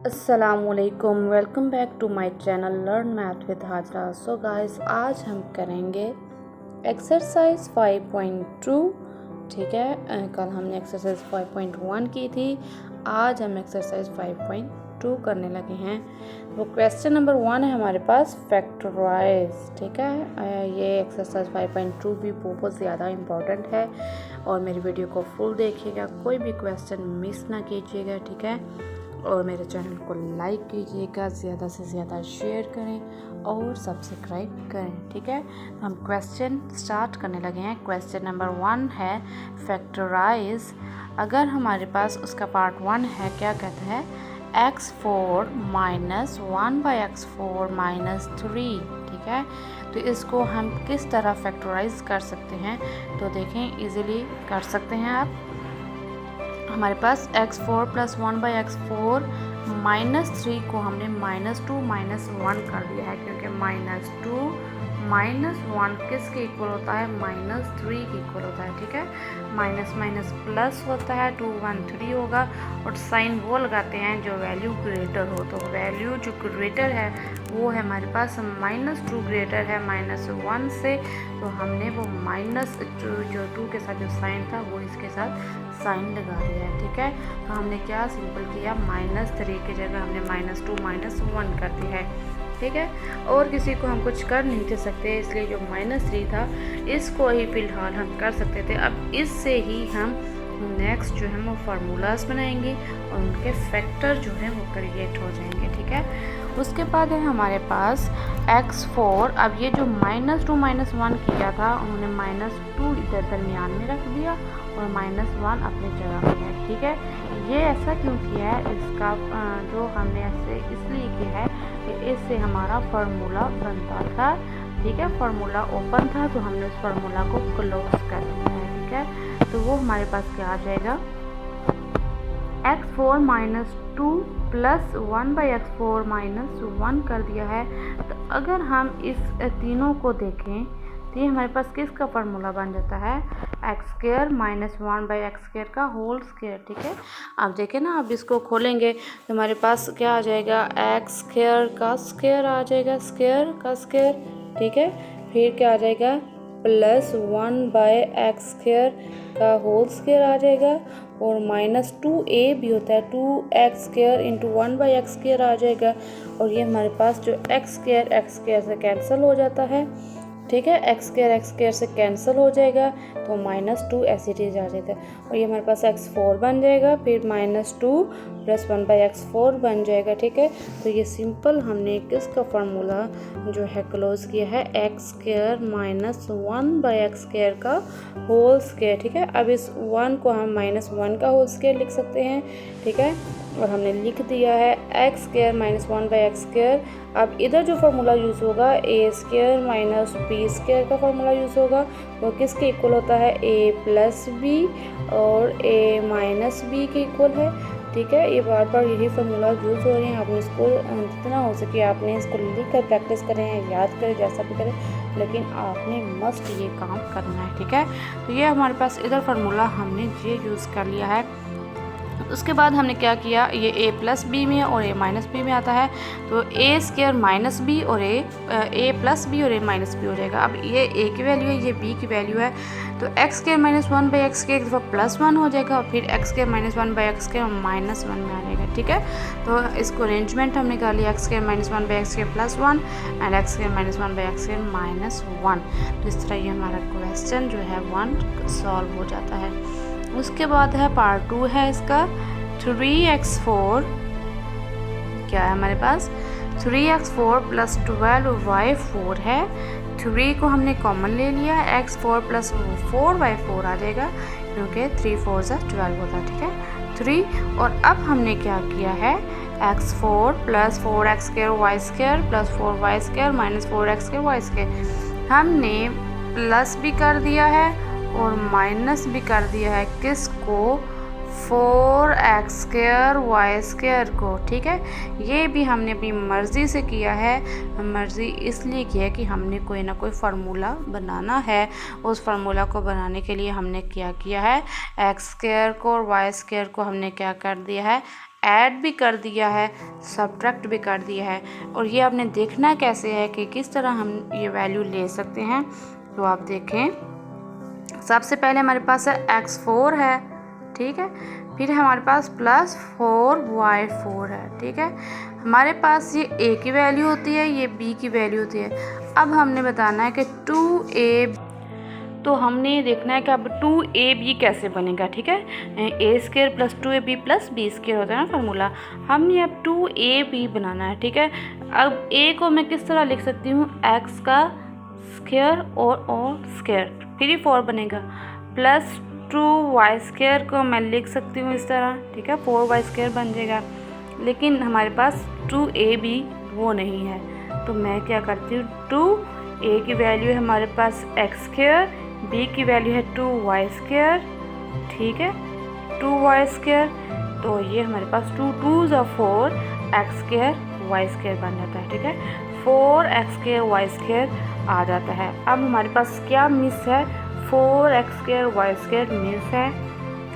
अस्सलामुअलैकुम, welcome back to my channel learn math with Hajra. So guys, आज हम करेंगे एक्सरसाइज 5.2। ठीक है, कल हमने एक्सरसाइज 5.1 की थी, आज हम एक्सरसाइज 5.2 करने लगे हैं। वो क्वेश्चन नंबर 1 है हमारे पास, फैक्टराइज। ठीक है, ये एक्सरसाइज 5.2 भी बहुत ज़्यादा इम्पॉर्टेंट है और मेरी वीडियो को फुल देखिएगा, कोई भी क्वेश्चन मिस ना कीजिएगा। ठीक है, और मेरे चैनल को लाइक कीजिएगा, ज़्यादा से ज़्यादा शेयर करें और सब्सक्राइब करें। ठीक है, हम क्वेश्चन स्टार्ट करने लगे हैं। क्वेश्चन नंबर 1 है फैक्टराइज। अगर हमारे पास उसका पार्ट 1 है, क्या कहता है, x4 माइनस 1/x4 माइनस 3। ठीक है, तो इसको हम किस तरह फैक्टराइज कर सकते हैं, तो देखें इजीली कर सकते हैं आप। हमारे पास x4 प्लस 1/x4 माइनस 3 को हमने -2 -1 कर दिया है, क्योंकि -2 -1 किसके इक्वल होता है, -3 के इक्वल होता है। ठीक है, माइनस माइनस प्लस होता है, 2 1 3 होगा, और साइन वो लगाते हैं जो वैल्यू ग्रेटर हो। तो वैल्यू जो ग्रेटर है वो है हमारे पास -2 ग्रेटर है -1 से, तो हमने वो जो 2 के साथ जो साइन था वो इसके साथ साइन लगा दिया है। ठीक है, तो हमने क्या सिंपल किया, -3 की जगह हमने -2 -1 कर दिया है। ठीक है, और किसी को हम कुछ कर नहीं थे सकते, इसलिए जो -3 था इसको ही फ़िलहाल हम कर सकते थे। अब इससे ही हम नेक्स्ट जो है वो फार्मूलाज बनाएंगे और उनके फैक्टर जो है वो क्रिएट हो जाएंगे। ठीक है, उसके बाद है हमारे पास x4। अब ये जो -2 -1 किया था, उन्होंने -2 इधर दरमियान में रख दिया और -1 अपनी जगह पे है। ठीक है, ये ऐसा क्यों किया है, इसका जो हमने ऐसे इसलिए किया है कि इससे हमारा फार्मूला बनता था। ठीक है, फार्मूला ओपन था तो हमने उस फार्मूला को क्लोज कर दिया है। ठीक है, तो वो हमारे पास क्या आ जाएगा, x4 minus 2 plus 1/x4 minus 1 कर दिया है। तो अगर हम इस तीनों को देखें तो ये हमारे पास किसका फार्मूला बन जाता है, x² माइनस 1/x² का होल स्क्वायर। ठीक है, आप देखें ना, अब इसको खोलेंगे तो हमारे पास क्या आ जाएगा, x² का स्क्वायर आ जाएगा, स्क्वायर का स्क्वायर। ठीक है, फिर क्या आ जाएगा, प्लस 1/x² का होल स्क्वायर आ जाएगा, और -2a भी होता है, 2x² इंटू 1/x² आ जाएगा, और ये हमारे पास जो x² से कैंसिल हो जाता है। ठीक है, x² से कैंसिल हो जाएगा तो -2 ऐसे चीज़ आ जाता है, और ये हमारे पास x4 बन जाएगा, फिर -2 प्लस 1/x4 बन जाएगा। ठीक है, तो ये सिंपल हमने किसका फार्मूला जो है क्लोज किया है, x² माइनस 1/x² का होल स्क्वायर। ठीक है, अब इस 1 को हम -1 का होल स्क्वायर लिख सकते हैं। ठीक है, और हमने लिख दिया है x² माइनस 1/x²। अब इधर जो फार्मूला यूज़ होगा, a² माइनस b² का फार्मूला यूज़ होगा, वो किसके इक्वल होता है, a प्लस बी और a माइनस बी के इक्वल है। ठीक है, ये बार बार यही फार्मूला यूज़ हो रहे हैं, आपने इसको जितना हो सके आपने इसको लिख कर प्रैक्टिस करें, याद करें, जैसा भी करें, लेकिन आपने मस्ट ये काम करना है। ठीक है, तो ये हमारे पास इधर फार्मूला हमने ये यूज़ कर लिया है। उसके बाद हमने क्या किया, ये a प्लस बी में और a माइनस बी में आता है, तो a² माइनस बी और a प्लस बी और a माइनस बी हो जाएगा। अब ये a की वैल्यू है, ये b की वैल्यू है, तो x² माइनस 1/x² एक दफ़ा +1 हो जाएगा, और फिर x² माइनस 1/x² -1 में आ जाएगा। ठीक है, तो इसको अरेंजमेंट हमने कर लिया, x² minus 1/x² +1 and x² minus 1/x² -1। तो इस तरह ये हमारा क्वेश्चन जो है 1 सॉल्व हो जाता है। उसके बाद है पार्ट 2 है इसका, 3x4। क्या है हमारे पास, 3x4 प्लस 12y4 है, 3 को हमने कॉमन ले लिया, x4 प्लस 4y4 आ जाएगा, क्योंकि 3 4 से 12 होता है। ठीक है, 3, और अब हमने क्या किया है, x4 plus 4x² y² plus 4y² minus 4x² y², हमने प्लस भी कर दिया है और माइनस भी कर दिया है, किसको, 4x² y² को। ठीक है, ये भी हमने अपनी मर्ज़ी से किया है, मर्ज़ी इसलिए किया है कि हमने कोई ना कोई फार्मूला बनाना है। उस फार्मूला को बनाने के लिए हमने क्या किया है, x² को और y² को हमने क्या कर दिया है, ऐड भी कर दिया है, सब्ट्रैक्ट भी कर दिया है। और ये आपने देखना कैसे है कि किस तरह हम ये वैल्यू ले सकते हैं। तो आप देखें, सबसे पहले हमारे पास है x4 है, ठीक है, फिर हमारे पास प्लस 4y4 है, ठीक है। हमारे पास ये a की वैल्यू होती है, ये b की वैल्यू होती है। अब हमने बताना है कि 2a, तो हमने ये देखना है कि अब 2ab कैसे बनेगा, ठीक है। a² plus 2ab plus b² होता है ना फार्मूला। हमने अब 2ab बनाना है, ठीक है। अब a को मैं किस तरह लिख सकती हूँ, x का स्क्वायर और स्क्वायर, फिर ये 4 बनेगा, प्लस 2y² को मैं लिख सकती हूँ इस तरह, ठीक है, 4y² बन जाएगा। लेकिन हमारे पास 2ab वो नहीं है, तो मैं क्या करती हूँ, 2a की वैल्यू है हमारे पास x², b की वैल्यू है 2y², ठीक है, 2y², तो ये हमारे पास 2 2s are 4 x² y² बन जाता है, ठीक है, 4x² y² आ जाता है। अब हमारे पास क्या मिस है, 4x² y² मिस है।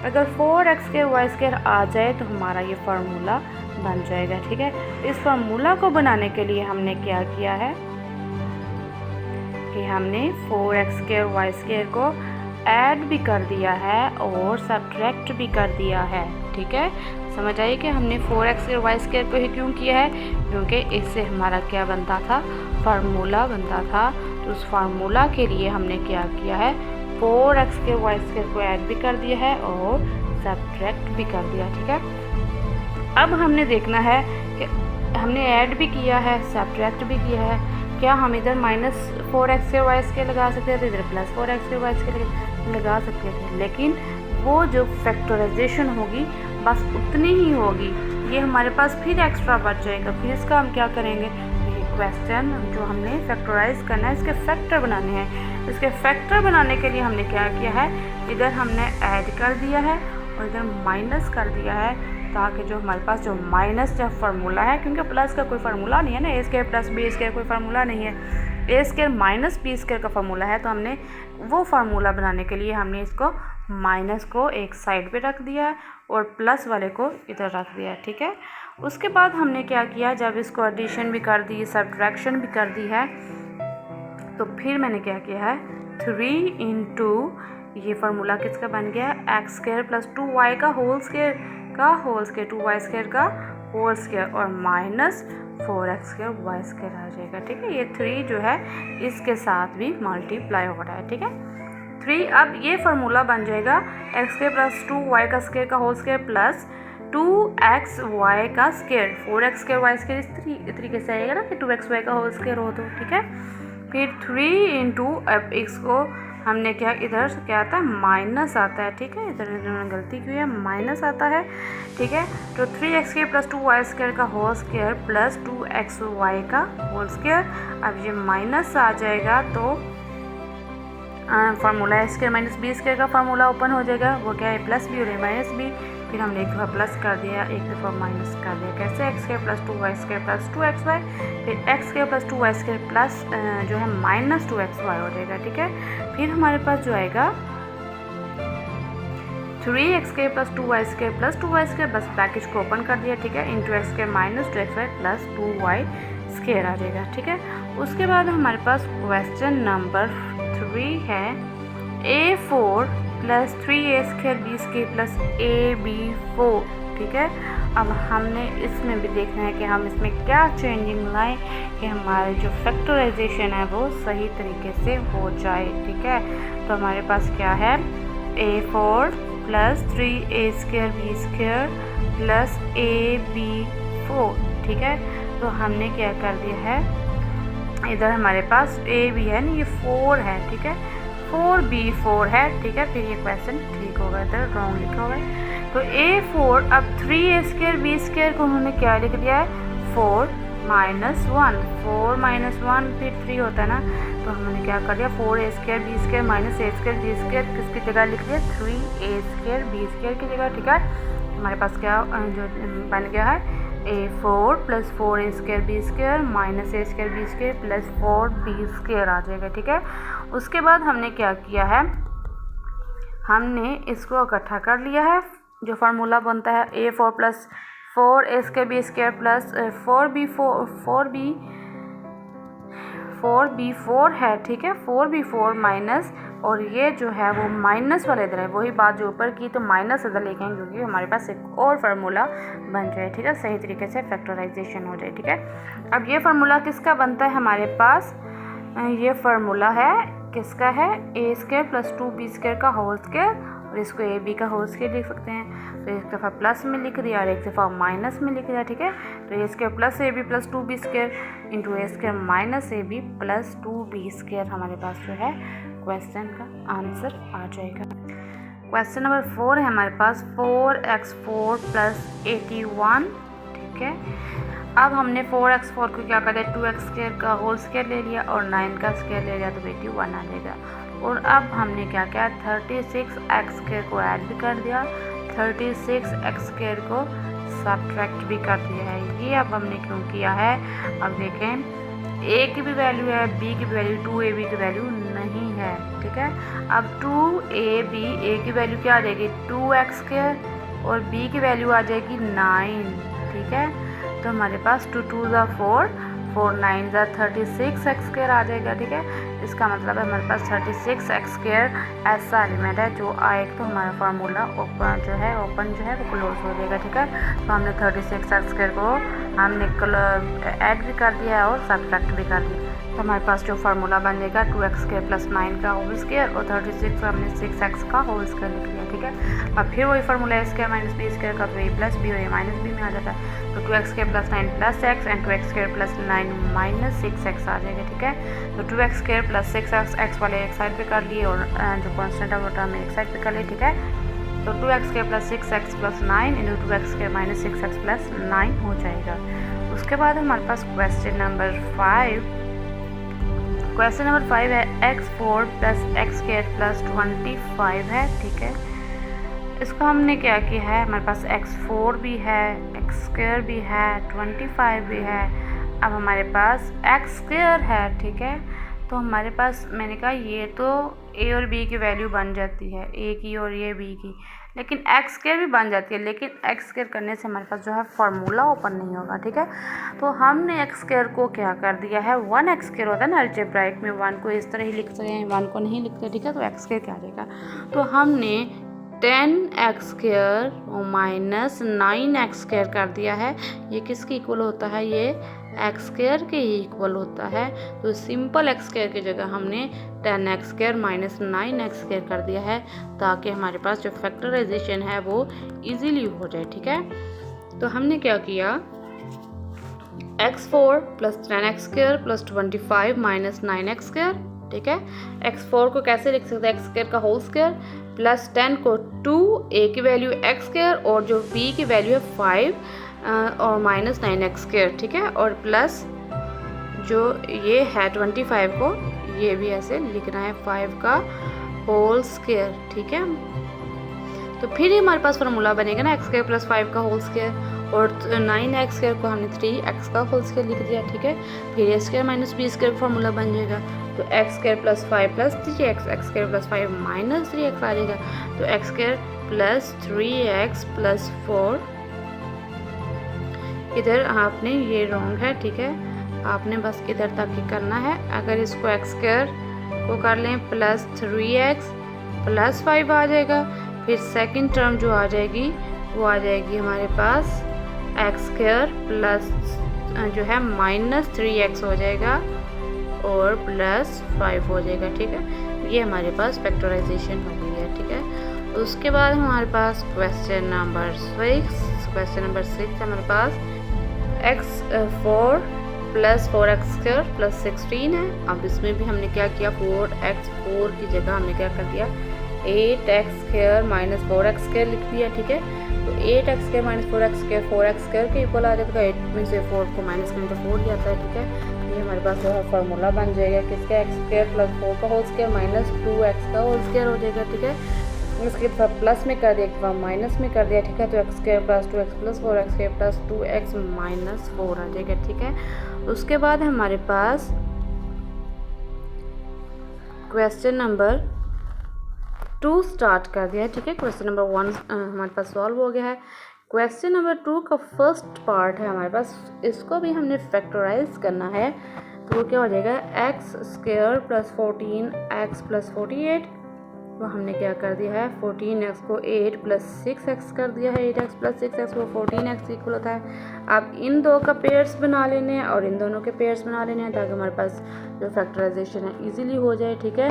अगर 4x² y² आ जाए तो हमारा ये फार्मूला बन जाएगा, ठीक है। इस फार्मूला को बनाने के लिए हमने क्या किया है कि हमने 4x² y² को ऐड भी कर दिया है और सब्ट्रैक्ट भी कर दिया है, ठीक है। समझ आइए कि हमने 4x² y² को ही क्यों किया है, क्योंकि इससे हमारा क्या बनता था, फार्मूला बनता था। तो उस फार्मूला के लिए हमने क्या किया है, 4x² y² को ऐड भी कर दिया है और सब्ट्रैक्ट भी कर दिया, ठीक है। अब हमने देखना है कि हमने ऐड भी किया है, सब्ट्रैक्ट भी किया है, क्या हम इधर -4x² y² लगा सकते थे, इधर +4x² y² लगा सकते थे, लेकिन वो जो फैक्टराइजेशन होगी बस उतनी ही होगी, ये हमारे पास फिर एक्स्ट्रा बच जाएगा। फिर इसका हम क्या करेंगे, ये क्वेश्चन जो हमने फैक्टराइज करना है, इसके फैक्टर बनाने हैं। इसके फैक्टर बनाने के लिए हमने क्या किया है, इधर हमने ऐड कर दिया है और इधर माइनस कर दिया है, ताकि जो हमारे पास जो माइनस जो फार्मूला है, क्योंकि प्लस का कोई फार्मूला नहीं है ना, a² प्लस b² कोई फार्मूला नहीं है, a² माइनस b² का फार्मूला है। तो हमने वो फार्मूला बनाने के लिए हमने इसको माइनस को एक साइड पे रख दिया और प्लस वाले को इधर रख दिया, ठीक है। उसके बाद हमने क्या किया, जब इसको एडिशन भी कर दी, सब्ट्रैक्शन भी कर दी है, तो फिर मैंने क्या किया है, 3 × ये फार्मूला किसका बन गया, x² प्लस 2y का होल स्क्वायर 2y² का होल स्क्वायर और माइनस 4x² y² आ जाएगा, ठीक है। ये 3 जो है इसके साथ भी मल्टीप्लाई हो रहा है, ठीक है। 3 अब ये फार्मूला बन जाएगा x² प्लस 2y का स्क्वायर का होल स्क्वायर प्लस 2xy का स्क्वायर, 4x² y² इस तरीके से आएगा ना कि 2xy का होल स्क्वायर हो, तो ठीक है। फिर 3 × अब इसको हमने क्या, इधर से क्या आता है, माइनस आता है, ठीक है, इधर इन्होंने गलती की है, माइनस आता है, ठीक है। तो 3x² प्लस 2y² का होल स्क्वायर प्लस 2xy का होल स्क्वायर, अब ये माइनस आ जाएगा तो फार्मूला x² माइनस b² का फार्मूला ओपन हो जाएगा, वो क्या है, प्लस b और माइनस b, फिर हमने एक दफ़ा प्लस कर दिया, एक दफ़ा माइनस कर दिया, कैसे, x² plus 2y² plus 2xy, फिर x² प्लस 2y² प्लस जो है माइनस 2xy हो जाएगा, ठीक है। फिर हमारे पास जो आएगा 3x² plus 2y² plus 2y², बस ब्रैकेट को ओपन कर दिया, ठीक है, into x² minus 2xy plus 2y² आ जाएगा, ठीक है। उसके बाद हमारे पास क्वेश्चन नंबर 3 है, a4 plus 3a² b² plus ab4, ठीक है। अब हमने इसमें भी देखना है कि हम इसमें क्या चेंजिंग लाएं कि हमारे जो फैक्टराइजेशन है वो सही तरीके से हो जाए, ठीक है। तो हमारे पास क्या है, a4 plus 3a² b² plus ab4, ठीक है। तो हमने क्या कर दिया है, इधर हमारे पास a भी है नहीं, ये 4 है, ठीक है, 4b4 है, ठीक है। फिर ये क्वेश्चन ठीक होगा, इधर रॉन्ग लिखा हुआ है। तो a4 अब 3a² b² को उन्होंने क्या लिख दिया है, 4 - 1, 4 - 1 फिर 3 होता है ना, तो हमने क्या कर दिया, 4a² b² minus a² b² किसकी जगह लिख दिया, 3a² b² की जगह, ठीक है। हमारे पास क्या जो बन गया है, a4 plus 4a² b² minus a² b² plus 4b² आ जाएगा, ठीक है। उसके बाद हमने क्या किया है, हमने इसको इकट्ठा कर लिया है, जो फार्मूला बनता है a4 plus 4a² plus 4b4 है, ठीक है, 4b4 माइनस, और ये जो है वो माइनस वाला इधर है, वही बात जो ऊपर की, तो माइनस इधर लेके आएंगे क्योंकि हमारे पास एक और फार्मूला बन जाए, ठीक है, सही तरीके से फैक्टराइजेशन हो जाए, ठीक है। अब ये फार्मूला किसका बनता है हमारे पास, ये फार्मूला है किसका है, a² प्लस 2b² का होल स्क्वायर, और इसको ab का होल स्क्वायर लिख सकते हैं। तो एक दफ़ा प्लस में लिख दिया और एक दफ़ा माइनस में लिख दिया, ठीक है। तो a² plus ab plus 2b² into a² minus ab plus 2b² हमारे पास जो है क्वेश्चन का आंसर आ जाएगा। क्वेश्चन नंबर 4 है हमारे पास 4x4 प्लस 81, ठीक है। अब हमने 4x4 को क्या कर दिया, 2x² का होल स्क्वायर ले लिया और 9 का स्क्वायर ले लिया, तो 81 आ जाएगा। और अब हमने क्या किया, 36x² को ऐड भी कर दिया, 36x² को सब्ट्रैक्ट भी कर दिया है। ये अब हमने क्यों किया है, अब देखें a की भी वैल्यू है, b की भी वैल्यू, 2ab की वैल्यू नहीं है, ठीक है। अब 2ab, a की वैल्यू क्या आ जाएगी 2x² और b की वैल्यू आ जाएगी 9, ठीक है। तो हमारे पास 2 2 ज़ा 4, 4 9 ज़ा 36x² आ जाएगा, ठीक है। इसका मतलब है हमारे पास 36x² ऐसा एलिमेंट है जो आएगा, तो हमारा फार्मूला ओपन जो है वो क्लोज हो जाएगा, ठीक है। तो हमने 36x² को हमने ऐड भी कर दिया है और सब्ट्रैक्ट भी कर दिया, तो हमारे पास जो फार्मूला बन जाएगा 2x² प्लस 9 का होल स्क्वायर और 36 हमने 6x का होल स्क्वायर लिख दिया, ठीक है। अब फिर वही फार्मूला a² माइनस b² का, तो a प्लस b और a माइनस b में आ जाता है, तो 2x² plus 9 plus x and 2x² plus 9 minus 6x आ जाएगा, ठीक है। तो 2x² प्लस 6x x वाले एक साइड पे कर लिए और जो कॉन्स्टेंट है वो टर्म एक साइड पे कर लिए, ठीक है। तो 2x² plus 6x plus 9 into 2x² minus 6x plus 9 हो जाएगा। उसके बाद हमारे पास क्वेश्चन नंबर 5 है x4 प्लस x² प्लस 25 है, ठीक है। इसको हमने क्या किया है, हमारे पास x4 भी है, x² भी है, 25 भी है। अब हमारे पास x² है, ठीक है। तो हमारे पास मैंने कहा ये तो a और b की वैल्यू बन जाती है, a की और ये b की, लेकिन x² भी बन जाती है, लेकिन x² करने से हमारे पास जो है फार्मूला ओपन नहीं होगा, ठीक है। तो हमने x² को क्या कर दिया है, 1x² होता है ना अलजेब्राइक में, 1 को इस तरह ही लिखते हैं, 1 को नहीं लिखते, ठीक है। तो x² क्या आ जाएगा, तो हमने 10x² माइनस 9x² कर दिया है। ये किसके इक्वल होता है, ये x² के ही इक्वल होता है। तो सिंपल x² की जगह हमने 10x² माइनस 9x² कर दिया है, ताकि हमारे पास जो फैक्टराइजेशन है वो इजीली हो जाए, ठीक है। तो हमने क्या किया, x4 plus 10x² plus 25 minus 9x², ठीक है। x4 को कैसे लिख सकते हैं, x² का होल स्क्वायर प्लस 10 को 2, a की वैल्यू x² और जो b की वैल्यू है 5 और माइनस 9x², ठीक है। और प्लस जो ये है 25 को ये भी ऐसे लिखना है 5 का होल स्क्वायर, ठीक है। तो फिर हमारे पास फार्मूला बनेगा ना x² प्लस 5 का होल स्क्वायर, और 9x² को हमने 3x का होल स्क्वायर लिख दिया, ठीक है। फिर a² माइनस b² फार्मूला बन जाएगा, तो x² plus 5 plus 3x, x² plus 5 minus 3x आ जाएगा, तो x² प्लस 3x प्लस 4, इधर आपने ये रॉन्ग है, ठीक है, आपने बस इधर तक ही करना है। अगर इसको x² को कर लें प्लस 3x प्लस 5 आ जाएगा, फिर सेकंड टर्म जो आ जाएगी वो आ जाएगी हमारे पास x² प्लस जो है माइनस 3x हो जाएगा और प्लस 5 हो जाएगा, ठीक है। ये हमारे पास फैक्टराइजेशन हो गई है, ठीक है। उसके बाद हमारे पास क्वेश्चन नंबर 6 हमारे पास x4 प्लस 4x² प्लस 16 है। अब इसमें भी हमने क्या किया, 4x4 की जगह हमने क्या कर दिया 8x² माइनस 4x² लिख दिया, ठीक है। तो 8x² माइनस 4x² के इक्वल आ जाएगा, 8 में से 4 को माइनस करें तो 4 जाता है, ठीक है। ये हमारे पास जो है फार्मूला बन जाएगा किसका, x² प्लस 4 का होल स्क्वायर माइनस 2x का होल स्क्वायर हो जाएगा, ठीक है। इसके बाद प्लस में कर दिया, एक बार माइनस में कर दिया, ठीक है। तो x² plus 2x plus 4x² plus 2x minus 4 आ जाएगा, ठीक है। उसके बाद हमारे पास क्वेश्चन नंबर 2 स्टार्ट कर दिया है, ठीक है। क्वेश्चन नंबर 1 हमारे पास सॉल्व हो गया है। क्वेश्चन नंबर 2 का फर्स्ट पार्ट है हमारे पास, इसको भी हमने फैक्टराइज करना है। तो वो क्या हो जाएगा, x square plus 14 x plus 48। तो हमने क्या कर दिया है, 14x को 8 प्लस 6x कर दिया है, 8x प्लस 6x वो 14x इक्वल होता है। अब इन दो का पेयर्स बना लेने हैं और इन दोनों के पेयर्स बना लेने हैं ताकि हमारे पास जो फैक्टराइजेशन है इजीली हो जाए। ठीक है,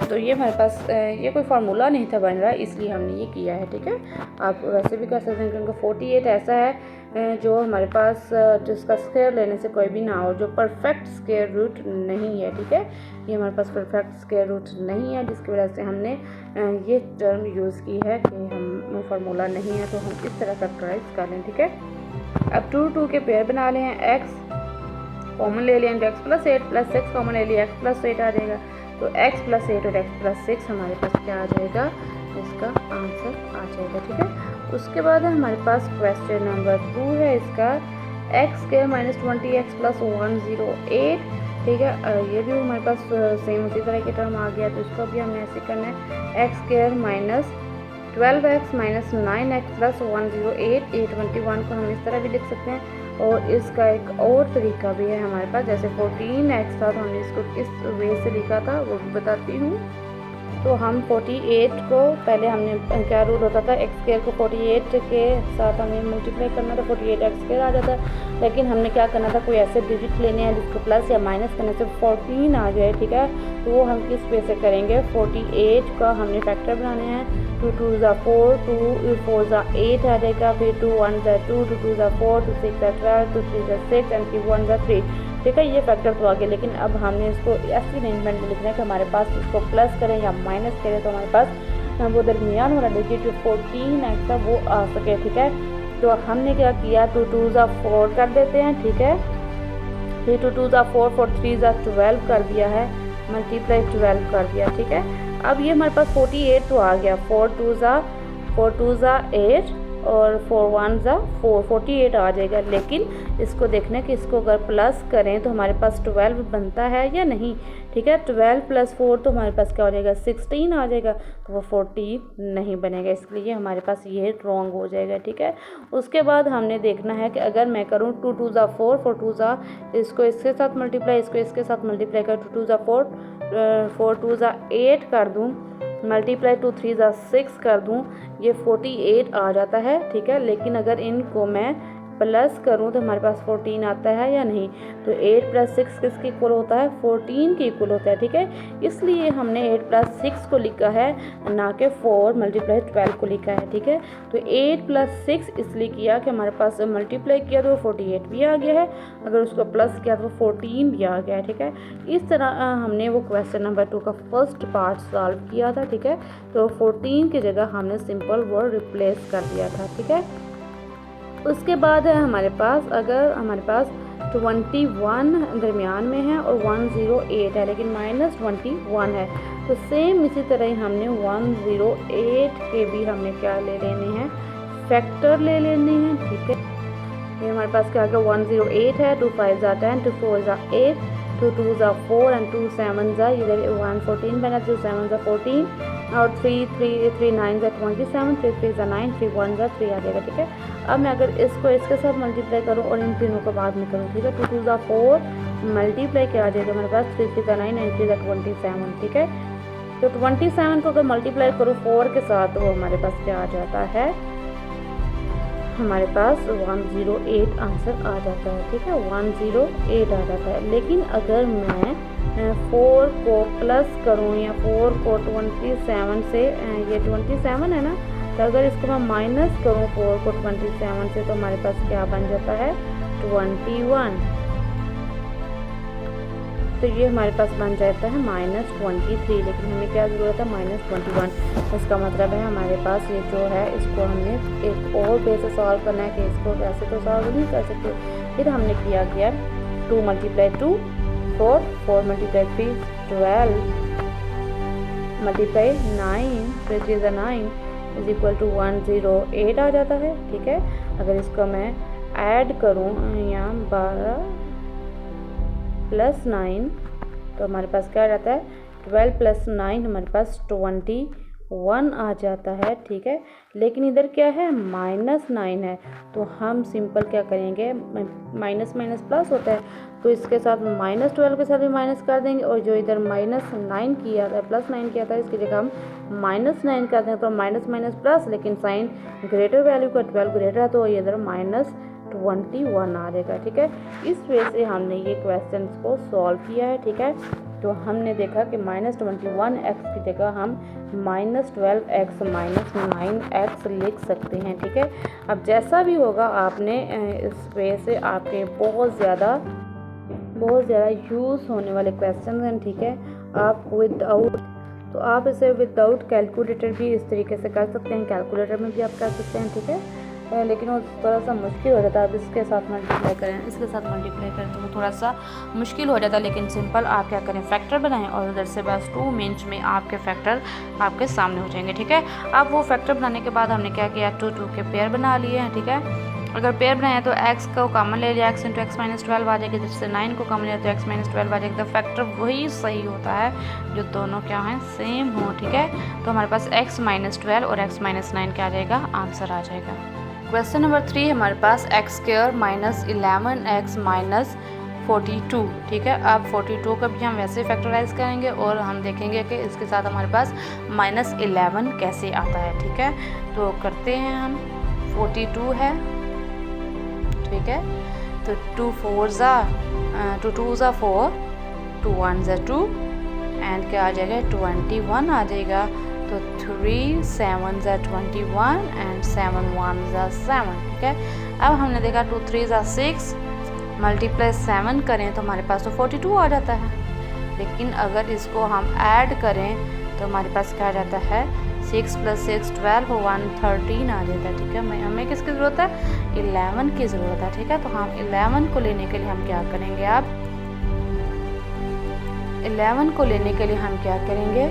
तो ये हमारे पास ये कोई फार्मूला नहीं था बन रहा, इसलिए हमने ये किया है। ठीक है, आप वैसे भी कर सकते हैं क्योंकि 48 ऐसा है जो हमारे पास जिसका स्क्वायर लेने से कोई भी ना हो, जो परफेक्ट स्क्वायर रूट नहीं है। ठीक है, ये हमारे पास परफेक्ट स्क्वायर रूट नहीं है, जिसकी वजह से हमने ये टर्म यूज़ की है कि हम फार्मूला नहीं है तो हम इस तरह फैक्टराइज कर लें। ठीक है, अब 2 के पेयर बना लें, एक्स कॉमन ले लें तो एक्स प्लस 8 प्लस 6 कॉमन ले लिया, एक्स प्लस 8 आ जाएगा। तो एक्स प्लस 8 और एक्स प्लस 6 हमारे पास क्या आ जाएगा, इसका आंसर आ जाएगा। ठीक है, उसके बाद हमारे पास क्वेश्चन नंबर 2 है, इसका x square minus 20x plus 108। ठीक है, ये भी हमारे पास सेम उसी तरह की टर्म आ गया, तो इसको भी हमने ऐसे करना है, x square minus 12x minus 9x plus 108। 821 को हम इस तरह भी लिख सकते हैं। और इसका एक और तरीका भी है हमारे पास, जैसे 14x था तो हमने इसको किस वे से लिखा था वो भी बताती हूँ। तो हम 48 को पहले हमने क्या रूल होता था, एक्स स्क्वायर को 48 के साथ हमने मल्टीप्लाई करना था, 48 एक्स स्क्वायर आ जाता। लेकिन हमने क्या करना था, कोई ऐसे डिजिट लेने हैं जिसको प्लस या माइनस करने से 14 आ जाए। ठीक है, तो वो हम किस वे से करेंगे, 48 का हमने फैक्टर बनाने हैं। 2 2 ज़ा 4, 2 4 ज़ा 8 आ जाएगा, फिर 2 1 ज़ा 2, 2 2 ज़ा 4, 2 6 ज़ा 12, 2 3 ज़ा 6 एंड 3 1 ज़ा 3। ठीक है, ये फैक्टर तो आ गया, लेकिन अब हमने इसको ऐसी अरेंजमेंट में लिखना है कि हमारे पास इसको प्लस करें या माइनस करें तो हमारे पास वो दरमियान वाला डिजिट जो 14x था वो आ सके। ठीक है, तो हमने क्या किया, 2 2 ज़ा 4 कर देते हैं। ठीक है, फिर 2 2 ज़ा 4, 4 3 ज़ा 12 कर दिया है, मल्टीप्लाई 12 कर दिया। ठीक है, अब ये हमारे पास 48 तो आ गया, 4 2 ज़ा 8 और 4 1 ज़ा 4, 48 आ जाएगा। लेकिन इसको देखना है कि इसको अगर प्लस करें तो हमारे पास 12 बनता है या नहीं। ठीक है, 12 प्लस 4 तो हमारे पास क्या हो जाएगा, 16 आ जाएगा, तो वो 40 नहीं बनेगा, इसलिए हमारे पास ये रॉन्ग हो जाएगा। ठीक है, उसके बाद हमने देखना है कि अगर मैं करूँ 2 2 ज़ा 4, 4 2 ज़ा, इसको इसके साथ मल्टीप्लाई, इसको इसके साथ मल्टीप्लाई कर, 2 2 ज़ा 4, 4 2 ज़ा 8 कर दूँ, मल्टीप्लाई 2 3 ज़ा 6 कर दूँ, ये 48 आ जाता है। ठीक है, लेकिन अगर इनको मैं प्लस करूँ तो हमारे पास 14 आता है या नहीं, तो 8 प्लस 6 किसके इक्वल होता है, 14 के इक्वल होता है। ठीक है, इसलिए हमने 8 प्लस 6 को लिखा है, ना कि 4 मल्टीप्लाई 12 को लिखा है। ठीक है, तो 8 प्लस 6 इसलिए किया कि हमारे पास मल्टीप्लाई किया तो 48 भी आ गया है, अगर उसको प्लस किया तो 14 भी आ गया है। ठीक है, इस तरह हमने वो क्वेश्चन नंबर 2 का फर्स्ट पार्ट सॉल्व किया था। ठीक है, तो 14 की जगह हमने सिंपल वर्ड रिप्लेस कर दिया था। ठीक है, उसके बाद है हमारे पास, अगर हमारे पास 21 दरमियान में है और 108 है लेकिन माइनस 21 है, तो सेम इसी तरह ही हमने 108 के भी हमने क्या ले लेने हैं, फैक्टर ले लेने हैं। ठीक है, ये हमारे पास क्या है, 108 है, 2 5 ज़ा 10, 2 4 ज़ा 8, 2 2 ज़ा 4 एंड 2 7 ज़ा, इधर 114 बना, 2 7 ज़ा 14 और 3 9 ज़ा 27, 3 3 ज़ा 9, 3 1 ज़ा 3 आ जाएगा। ठीक है, अब मैं अगर इसको इसके साथ मल्टीप्लाई करूँ और इन तीनों को बाद में करूँ, ठीक है, 2 2 ज़ा 4 मल्टीप्लाई क्या आ जाएगा हमारे पास, 3 3 ज़ा 9 एंड 3 ज़ा 27। ठीक है, तो 27 को अगर मल्टीप्लाई करूँ 4 के साथ तो वो हमारे पास क्या आ जाता है, हमारे पास 108 आंसर आ जाता है। ठीक है, 108 आ जाता है। लेकिन अगर मैं 4 को प्लस करूं या 4 को 27 से, ये 27 है ना, तो अगर इसको मैं माइनस करूं 4 को 27 से तो हमारे पास क्या बन जाता है, 21। तो ये हमारे पास बन जाता है -23, लेकिन हमें क्या ज़रूरत है, -21। इसका मतलब है हमारे पास ये जो है इसको हमने एक और वे से सॉल्व करना है कि इसको वैसे तो सॉल्व नहीं कर सकते। फिर हमने किया 2 मल्टीप्लाई 2 4, 4 मल्टीप्लाई 3 12, मल्टीप्लाई 9, 3 3 ज़ा 9 इज इक्वल टू 108 आ जाता है। ठीक है, अगर इसको मैं ऐड करूँ यहाँ 12 प्लस 9 तो हमारे पास क्या आ जाता है, 12 प्लस 9 हमारे पास 21 1 आ जाता है, ठीक है। लेकिन इधर क्या है, -9 है, तो हम सिंपल क्या करेंगे, माइनस माइनस प्लस होता है, तो इसके साथ -12 के साथ भी माइनस कर देंगे, और जो इधर -9 किया था, +9 किया था, इसकी जगह हम -9 कर दें, तो माइनस माइनस प्लस, लेकिन साइन ग्रेटर वैल्यू का 12 ग्रेटर है, तो ये इधर -21 आ जाएगा, ठीक है। इस वजह से हमने ये क्वेश्चन को सॉल्व किया है, ठीक है। तो हमने देखा कि -21x की जगह हम -12x -9x लिख सकते हैं, ठीक है। अब जैसा भी होगा, आपने इस वजह से आपके बहुत ज़्यादा यूज़ होने वाले क्वेश्चन हैं, ठीक है। आप इसे विदाउट कैलकुलेटर भी इस तरीके से कर सकते हैं, कैलकुलेटर में भी आप कर सकते हैं, ठीक है। लेकिन वो थोड़ा सा मुश्किल हो जाता है। आप इसके साथ मल्टीप्लाई करें, इसके साथ मल्टीप्लाई करें, तो वो थोड़ा सा मुश्किल हो जाता है। लेकिन सिंपल आप क्या करें, फैक्टर बनाएं, और उधर से बस 2 मिनट्स में आपके फैक्टर आपके सामने हो जाएंगे, ठीक है। अब वो फैक्टर बनाने के बाद हमने क्या किया, 2 2 के पेयर बना लिए हैं, ठीक है। अगर पेयर बनाए तो x को कॉमन ले लिया, x इंटू एक्स माइनस 12 आ जाएगी, जिससे 9 को कॉमन लिया तो x माइनस 12 आ जाएगी। तो फैक्टर वही सही होता है जो दोनों क्या हैं, सेम हो, ठीक है। तो हमारे पास x माइनस 12 और x माइनस 9 क्या आ जाएगा, आंसर आ जाएगा। क्वेश्चन नंबर 3 हमारे पास x² माइनस 11x माइनस 42, ठीक है। अब 42 का भी हम वैसे फैक्टराइज करेंगे, और हम देखेंगे कि इसके साथ हमारे पास -11 कैसे आता है, ठीक है। तो करते हैं हम, 42 है, ठीक है। तो 2 4 2 2 4, 2 1 2, एंड क्या आ जाएगा, 21 आ जाएगा। तो 3 7 21 एंड 7 1 7, ठीक है। अब हमने देखा 2 3 6, मल्टीप्लाई 7 करें तो हमारे पास तो 42 आ जाता है। लेकिन अगर इसको हम ऐड करें तो हमारे पास क्या आ जाता है, 6 + 6 12 1 13 आ जाता है, ठीक है। हमें किसकी ज़रूरत है, 11 की ज़रूरत है, ठीक है। तो हम 11 को लेने के लिए हम क्या करेंगे, अब 11 को लेने के लिए हम क्या करेंगे,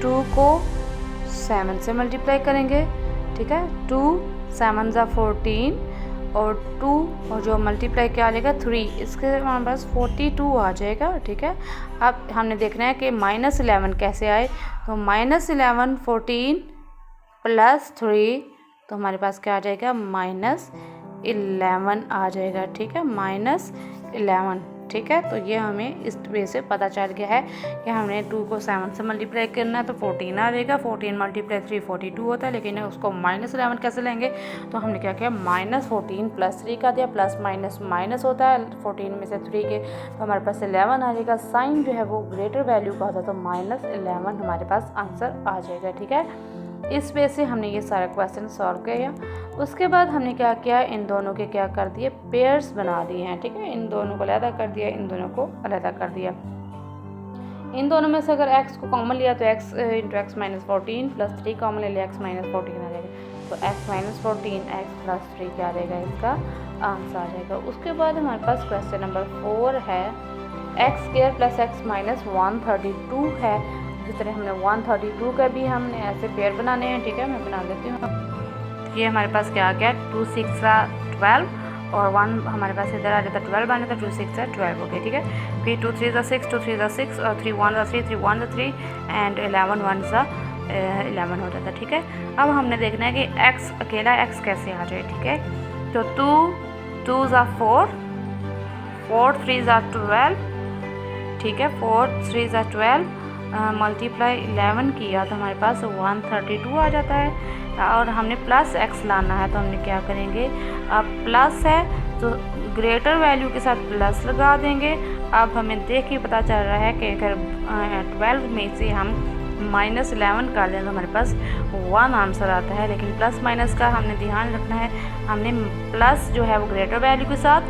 2 को 7 से मल्टीप्लाई करेंगे, ठीक है। 2 7 14, और 2 और जो मल्टीप्लाई क्या आ जाएगा 3, इसके हमारे पास 42 आ जाएगा, ठीक है। अब हमने देखना है कि -11 कैसे आए, तो -11 14 + 3, तो हमारे पास क्या आ जाएगा, -11 आ जाएगा, ठीक है, -11, ठीक है। तो ये हमें इस वे से पता चल गया है कि हमने 2 को 7 से मल्टीप्लाई करना है तो 14 आ जाएगा। 14 × 3 42 होता है, लेकिन उसको -11 कैसे लेंगे, तो हमने क्या किया, -14 + 3 का दिया, प्लस माइनस माइनस होता है 14 में से 3 के, तो हमारे पास 11 आ जाएगा। साइन जो है वो ग्रेटर वैल्यू का होता है, तो -11 हमारे पास आंसर आ जाएगा, ठीक है। इस वे से हमने ये सारा क्वेश्चन सॉल्व किया। उसके बाद हमने क्या किया, इन दोनों के क्या कर दिए, पेयर्स बना दिए हैं, ठीक है। इन दोनों को अलग कर दिया, इन दोनों को अलग कर दिया। इन दोनों में से अगर x को कॉमन लिया तो x into x minus 14 + 3 common ले लिया, x माइनस 14 आ जाएगा। तो x माइनस 14 x + 3 क्या आ जाएगा, इसका आंसर आ जाएगा। उसके बाद हमारे पास क्वेश्चन नंबर 4 है, x² + x माइनस 132 है। जिस तरह हमने 132 का भी हमने ऐसे पेयर बनाने हैं, ठीक है, मैं बना देती हूँ। ये हमारे पास क्या आ गया, 2 6 12, और 1 हमारे पास इधर आ जाता है 12 बन जाता है, 2 6 12 हो गया, ठीक है। फिर 2 3 6, 2 3 6, और 3 1 3, 3 1 3, एंड 11 1 11 हो जाता है, ठीक है। अब हमने देखना है कि x अकेला x कैसे आ जाए, ठीक है। तो 2 2 4, 4 3 12, ठीक है, 4 3 12, मल्टीप्लाई 11 किया तो हमारे पास 132 आ जाता है। और हमने प्लस x लाना है, तो हमने क्या करेंगे, अब प्लस है तो ग्रेटर वैल्यू के साथ प्लस लगा देंगे। अब हमें देख के पता चल रहा है कि अगर 12 में से हम -11 कर लें तो हमारे पास 1 आंसर आता है। लेकिन प्लस माइनस का हमने ध्यान रखना है, हमने प्लस जो है वो ग्रेटर वैल्यू के साथ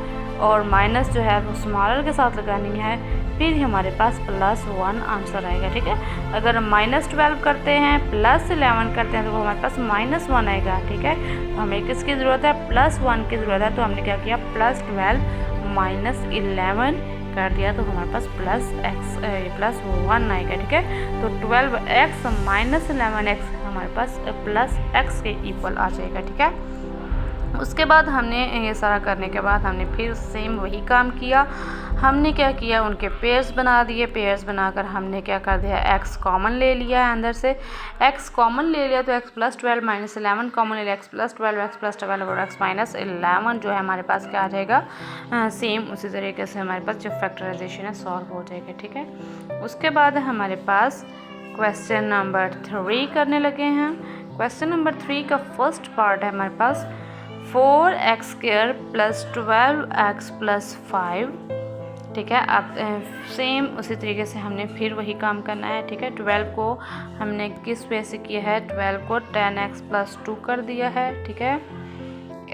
और माइनस जो है वो स्मॉलर के साथ लगानी है, फिर हमारे पास +1 आंसर आएगा, ठीक है। अगर -12 करते हैं +11 करते हैं तो वो हमारे पास -1 आएगा, ठीक है। तो हमें किसकी ज़रूरत है, +1 की ज़रूरत है। तो हमने क्या किया, +12 -11 कर दिया, तो हमारे पास +1 आएगा, ठीक है। तो 12x -11x हमारे पास +x के इक्वल आ जाएगा, ठीक है। उसके बाद हमने ये सारा करने के बाद हमने फिर सेम वही काम किया। हमने क्या किया, उनके पेयर्स बना दिए। पेयर्स बनाकर हमने क्या कर दिया, x कॉमन ले लिया है अंदर से। x कॉमन ले लिया तो x प्लस 12 माइनस 11 कॉमन ले लिया, x प्लस 12 x प्लस 12 और x माइनस 11 जो है हमारे पास क्या आ जाएगा, सेम उसी तरीके से हमारे पास जो फैक्टराइजेशन है सॉल्व हो जाएगा। ठीक है, उसके बाद हमारे पास क्वेश्चन नंबर 3 करने लगे हैं। क्वेश्चन नंबर 3 का फर्स्ट पार्ट है हमारे पास 4x² प्लस 12x प्लस 5। ठीक है, अब सेम उसी तरीके से हमने फिर वही काम करना है। ठीक है, 12 को हमने किस वे से किया है, 12 को 10x प्लस 2 कर दिया है। ठीक है,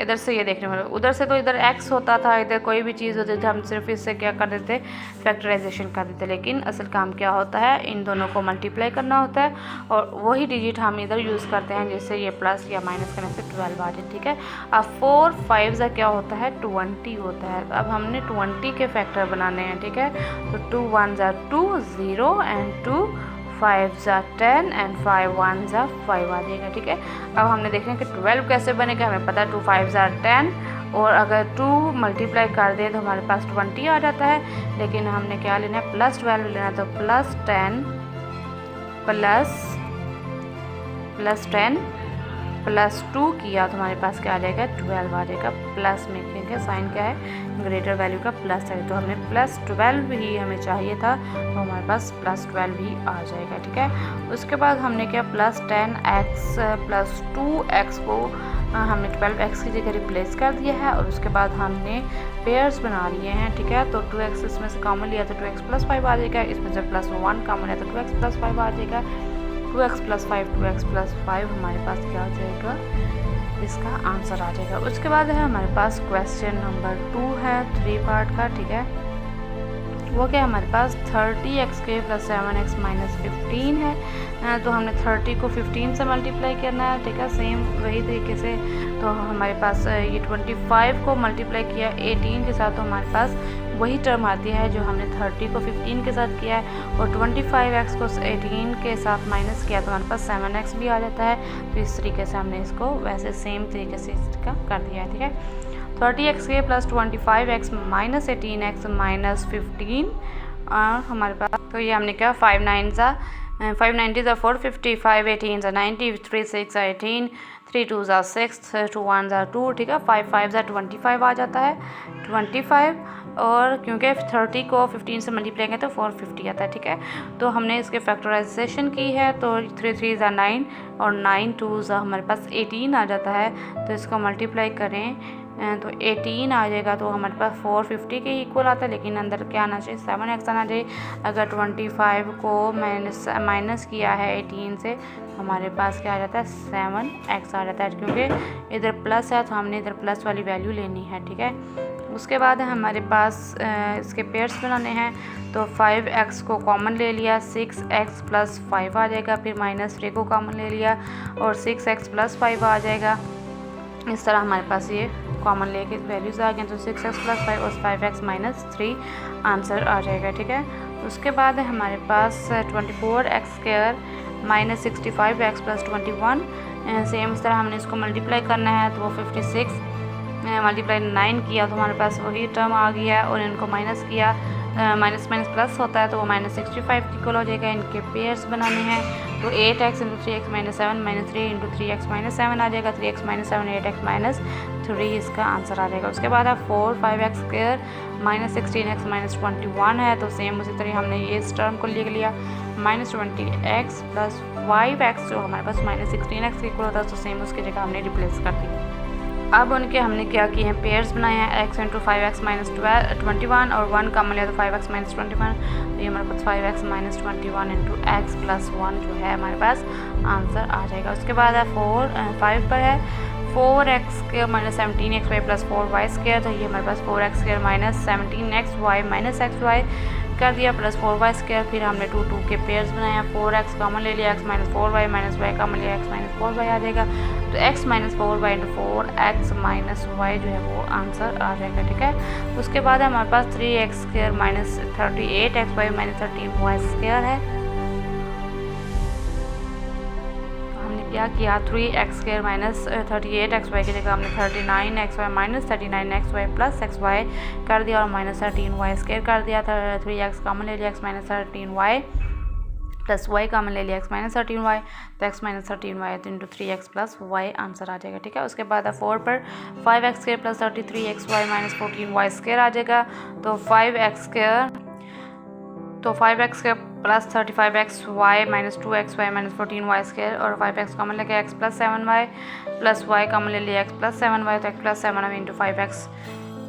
इधर से ये देखने वाला, उधर से तो इधर x होता था, इधर कोई भी चीज़ होती थी हम सिर्फ इससे क्या कर देते, फैक्टराइजेशन कर देते। लेकिन असल काम क्या होता है, इन दोनों को मल्टीप्लाई करना होता है और वही डिजिट हम इधर यूज़ करते हैं, जैसे ये प्लस या माइनस करने से 12 आ जाए। ठीक है, अब 4 5 ज़ा क्या होता है, 20 होता है। अब हमने 20 के फैक्टर बनाने हैं। ठीक है, तो 2 1 ज़ा 2 0 एंड 2 5 ज़ा 10 एंड 5 1 ज़ा 5 आ जाएगा। ठीक है, अब हमने देखना है कि 12 कैसे बनेगा, हमें पता है 2 5 ज़ा 10 और अगर 2 मल्टीप्लाई कर दें तो हमारे पास 20 आ जाता है। लेकिन हमने क्या लेना है, प्लस 12 लेना है, तो प्लस 10 प्लस 2 किया तो हमारे पास क्या आ जाएगा, 12 आ जाएगा। प्लस में क्योंकि साइन क्या है, ग्रेटर वैल्यू का प्लस है, तो हमने प्लस 12 ही हमें चाहिए था, तो हमारे पास प्लस 12 ही आ जाएगा। ठीक है, उसके बाद हमने क्या, प्लस 10x प्लस 2x को हमने 12x की जगह रिप्लेस कर दिया है और उसके बाद हमने पेयर्स बना लिए हैं। ठीक है, तो 2x इसमें से कॉमन लिया तो 2x प्लस 5 आ जाएगा, इसमें से प्लस 1 कॉमन है तो 2x प्लस 5 आ जाएगा। 2x प्लस 5 हमारे पास क्या आ जाएगा, इसका आंसर आ जाएगा। उसके बाद है हमारे पास क्वेश्चन नंबर 2 है 3 पार्ट का। ठीक है, वो क्या हमारे पास 30x² प्लस 7x माइनस 15 है। तो हमने 30 को 15 से मल्टीप्लाई करना है। ठीक है, सेम वही तरीके से तो हमारे पास ये 25 को मल्टीप्लाई किया 18 के साथ, तो हमारे पास वही टर्म आती है जो हमने 30 को 15 के साथ किया है और 25x को 18 के साथ माइनस किया तो हमारे पास 7x भी आ जाता है। तो इस तरीके से हमने इसको वैसे सेम तरीके से इसका कर दिया है। ठीक है, 30x² plus 25x minus 18x minus 15 और हमारे पास तो ये हमने क्या 5 9 ज़ा 5 90 ज़ा 450 5 18 ज़ा 90 3 6 ज़ा 18 3 2 ज़ा 6 2 1 ज़ा 2। ठीक है, 5 5 ज़ा 25 आ जाता है 25 और क्योंकि 30 को 15 से मल्टीप्लाई करें तो 450 आता है। ठीक है, तो हमने इसके फैक्टराइजेशन की है तो 3 3 ज़ा 9 और 9 2 ज़ा हमारे पास 18 आ जाता है। तो इसको मल्टीप्लाई करें तो 18 आ जाएगा, तो हमारे पास 450 के इक्वल आता है। लेकिन अंदर क्या आना चाहिए, 7x आना चाहिए। अगर 25 को माइनस किया है 18 से हमारे पास क्या आ जाता है, 7x आ जाता है, क्योंकि इधर प्लस है तो हमने इधर प्लस वाली वैल्यू लेनी है। ठीक है, उसके बाद हमारे पास इसके पेयर्स बनाने हैं। तो 5x को कॉमन ले लिया, 6x प्लस 5 आ जाएगा, फिर माइनस 3 को कॉमन ले लिया और 6x प्लस 5 आ जाएगा। इस तरह हमारे पास ये कॉमन लेके वैल्यूज़ आ गए, तो 6x प्लस 5 और 5x माइनस 3 आंसर आ जाएगा। ठीक है, उसके बाद हमारे पास 24x² minus 65x plus 21 same इस तरह हमने इसको मल्टीप्लाई करना है। तो वो 56 मल्टीप्लाई 9 किया तो हमारे पास वही टर्म आ गया और इनको माइनस किया, माइनस माइनस प्लस होता है तो वो माइनस 65 इक्वल हो जाएगा। इनके पेयर्स बनाने हैं तो 8x into 3x minus 7 minus 3 into 3x minus 7 आ जाएगा, 3x माइनस 7 8x माइनस 3 इसका आंसर आ जाएगा। उसके बाद है 4 5x² माइनस 16x माइनस 21 है, तो सेम उसी तरह हमने ये इस टर्म को लिया माइनस 20x प्लस 5x जो हमारे पास माइनस 16x इक्वल होता है, तो सेम उसकी जगह हमने रिप्लेस कर दी। अब उनके हमने क्या किए हैं, पेयर्स बनाए हैं, x इंटू 5x माइनस 21 और 1 कॉमन लिया तो 5x माइनस 21, तो ये हमारे पास 5x minus 21 into x plus 1 जो है हमारे पास आंसर आ जाएगा। उसके बाद है 5 पर है 4x² minus 17xy plus 4y², तो ये हमारे पास 4x² minus 17xy minus xy कर दिया प्लस 4y²। फिर हमने 2 2 के पेयर्स बनाए हैं, 4x कॉमन ले लिया, x minus 4y minus y common लिया, x माइनस 4y आ जाएगा, तो x minus 4y into 4x minus y जो है वो आंसर आ जाएगा। ठीक है, उसके बाद हमारे पास 3x² minus 38xy minus 13y² है। हमने क्या किया 3x² माइनस 38xy की जगह हमने 39xy minus 39xy plus xy कर दिया और माइनस 13y² कर दिया। 3x कॉमन ले लिया, x minus 13y plus y common ले लिया, x माइनस 13y, तो x minus 13y into 3x plus y answer आ जाएगा। ठीक है, उसके बाद 4 पर 5x² plus 33xy minus 14y² आ जाएगा। तो 5x² plus 35xy minus 2xy minus 14y² और 5x कॉमन लेके x plus 7y plus y common ले लिया, x प्लस 7y, तो x plus 7y into 5x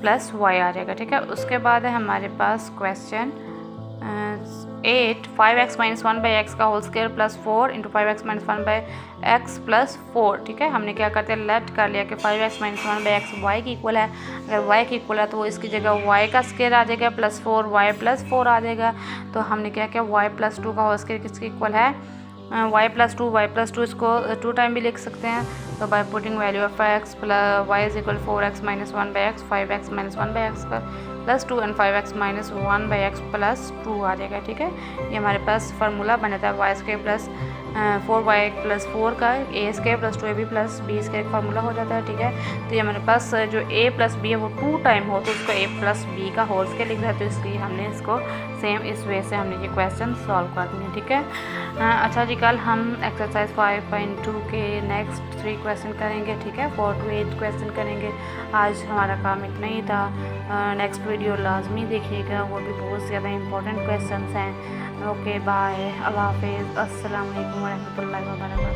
plus y आ जाएगा। ठीक है, उसके बाद है हमारे पास क्वेश्चन 8 5x माइनस 1/x का whole square plus 4 into 5x minus 1/x plus 4। ठीक है, हमने क्या करते हैं लेट कर लिया कि 5x माइनस 1/x y की इक्वल है। अगर y की इक्वल है तो इसकी जगह y का स्क्वायर आ जाएगा प्लस 4y प्लस 4 आ जाएगा। तो हमने क्या किया y प्लस 2 का होल स्क्वायर किसकी इक्वल है y प्लस 2 इसको 2 टाइम भी लिख सकते हैं। तो by putting value of x plus y is equal 4x minus 1/x 5x minus 1/x का plus 2 and 5x minus 1/x plus 2 आ जाएगा। ठीक है, ये हमारे पास फार्मूला बना था y² प्लस 4y प्लस 4 का a² plus 2ab plus b² formula हो जाता है। ठीक है, तो ये हमारे पास जो a प्लस b है वो 2 टाइम हो तो उसको a प्लस b का होल स्क्वायर लिख दिया, तो इसलिए हमने इसको सेम इस वे से हमने ये क्वेश्चन सॉल्व कर दिए। ठीक है, अच्छा जी, कल हम एक्सरसाइज 5.2 के नेक्स्ट 3 क्वेश्चन करेंगे। ठीक है, 4 to 8 क्वेश्चन करेंगे। आज हमारा काम इतना ही था। नेक्स्ट वीडियो लाजमी देखिएगा, वो भी बहुत ज़्यादा इंपॉर्टेंट क्वेश्चंस हैं। ओके बाय, अल्लाह हाफिज़, अस्सलाम वालेकुम वरहमतुल्लाहि वबरकातुहू।